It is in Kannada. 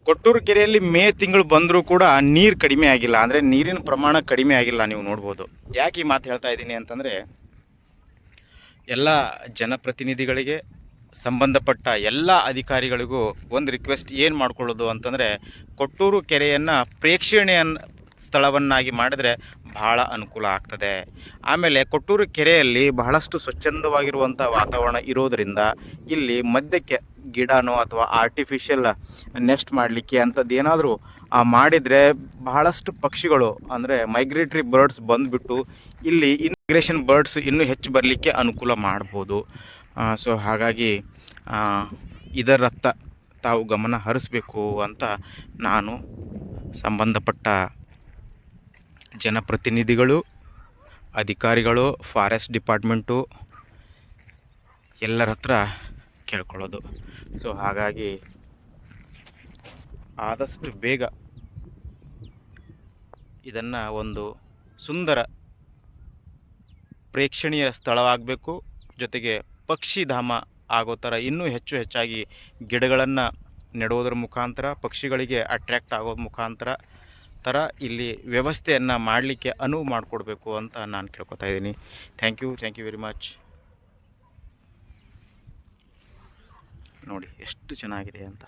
ಕೊಟ್ಟೂರು ಕೆರೆಯಲ್ಲಿ ಮೇ ತಿಂಗಳು ಬಂದರೂ ಕೂಡ ನೀರು ಕಡಿಮೆ ಆಗಿಲ್ಲ, ಅಂದರೆ ನೀರಿನ ಪ್ರಮಾಣ ಕಡಿಮೆ ಆಗಿಲ್ಲ. ನೀವು ನೋಡ್ಬೋದು. ಯಾಕೆ ಈ ಮಾತು ಹೇಳ್ತಾ ಇದ್ದೀನಿ ಅಂತಂದರೆ, ಎಲ್ಲ ಜನಪ್ರತಿನಿಧಿಗಳಿಗೆ, ಸಂಬಂಧಪಟ್ಟ ಎಲ್ಲ ಅಧಿಕಾರಿಗಳಿಗೂ ಒಂದು ರಿಕ್ವೆಸ್ಟ್ ಏನು ಮಾಡ್ಕೊಳ್ಳೋದು ಅಂತಂದರೆ, ಕೊಟ್ಟೂರು ಕೆರೆಯನ್ನು ಪ್ರೇಕ್ಷಣೀಯ ಸ್ಥಳವನ್ನಾಗಿ ಮಾಡಿದರೆ ಬಹಳ ಅನುಕೂಲ ಆಗ್ತದೆ. ಆಮೇಲೆ ಕೊಟ್ಟೂರು ಕೆರೆಯಲ್ಲಿ ಬಹಳಷ್ಟು ಸ್ವಚ್ಛಂದವಾಗಿರುವಂಥ ವಾತಾವರಣ ಇರೋದರಿಂದ ಇಲ್ಲಿ ಮಧ್ಯಕ್ಕೆ ಗಿಡನೋ ಅಥವಾ ಆರ್ಟಿಫಿಷಿಯಲ್ ನೆಸ್ಟ್ ಮಾಡಲಿಕ್ಕೆ ಅಂಥದ್ದು ಏನಾದರೂ ಮಾಡಿದರೆ ಬಹಳಷ್ಟು ಪಕ್ಷಿಗಳು, ಅಂದರೆ ಮೈಗ್ರೇಟರಿ ಬರ್ಡ್ಸ್ ಬಂದುಬಿಟ್ಟು ಇಲ್ಲಿ ಇನ್ಗ್ರೇಷನ್ ಬರ್ಡ್ಸ್ ಇನ್ನೂ ಹೆಚ್ಚು ಬರಲಿಕ್ಕೆ ಅನುಕೂಲ ಮಾಡ್ಬೋದು. ಸೊ ಹಾಗಾಗಿ ಇದರತ್ತ ತಾವು ಗಮನ ಹರಿಸಬೇಕು ಅಂತ ನಾನು ಸಂಬಂಧಪಟ್ಟ ಜನಪ್ರತಿನಿಧಿಗಳು, ಅಧಿಕಾರಿಗಳು, ಫಾರೆಸ್ಟ್ ಡಿಪಾರ್ಟ್ಮೆಂಟು ಎಲ್ಲರ ಹತ್ರ ಕೇಳ್ಕೊಳ್ಳೋದು. ಸೊ ಹಾಗಾಗಿ ಆದಷ್ಟು ಬೇಗ ಇದನ್ನು ಒಂದು ಸುಂದರ ಪ್ರೇಕ್ಷಣೀಯ ಸ್ಥಳವಾಗಬೇಕು, ಜೊತೆಗೆ ಪಕ್ಷಿಧಾಮ ಆಗೋ ಥರ ಇನ್ನೂ ಹೆಚ್ಚಾಗಿ ಗಿಡಗಳನ್ನು ನೆಡುವುದರ ಮುಖಾಂತರ ಪಕ್ಷಿಗಳಿಗೆ ಅಟ್ರ್ಯಾಕ್ಟ್ ಆಗೋ ಮುಖಾಂತರ ಇಲ್ಲಿ ವ್ಯವಸ್ಥೆಯನ್ನು ಮಾಡಲಿಕ್ಕೆ ಅನುವು ಮಾಡಿಕೊಡ್ಬೇಕು ಅಂತ ನಾನು ಕೇಳ್ಕೊತಾ ಇದ್ದೀನಿ. Thank you very much. ನೋಡಿ ಎಷ್ಟು ಚೆನ್ನಾಗಿದೆ ಅಂತ.